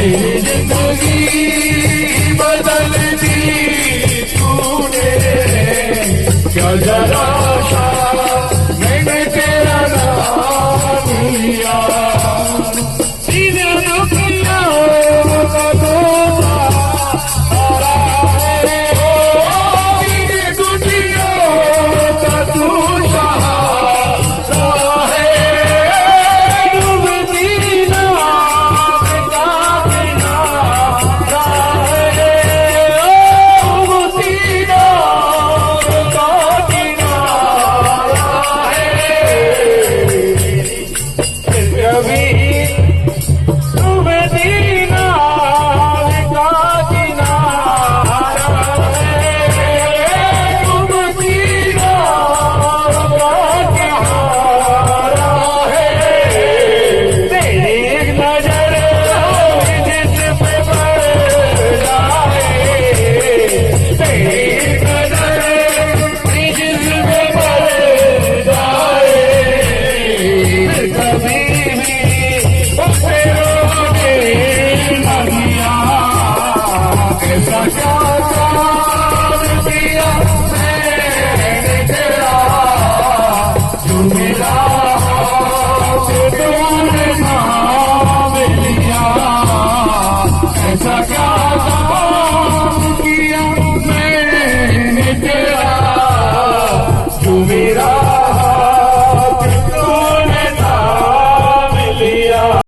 जिंदगी बदल दी तूने क्या जरा सा मैंने तेरा नाम लिया सीधे दुनिया का धोखा सारा है सीधे दुनिया का तू सहारा है डूबती नाव का किनारा है डूबती नाव का किनारा है कभी डूबती नाव का किनारा है डूबती नाव का किनारा है तेरी नजर जिस पे पड़ जाए तेरी नजर जिस पे पड़ जाए कभी भी उसे रोने लगिया ऐसा क्या काम किया मैंने तेरा जो मेरा हाथ तूने थाम लिया ऐसा क्या काम किया मैंने तेरा जो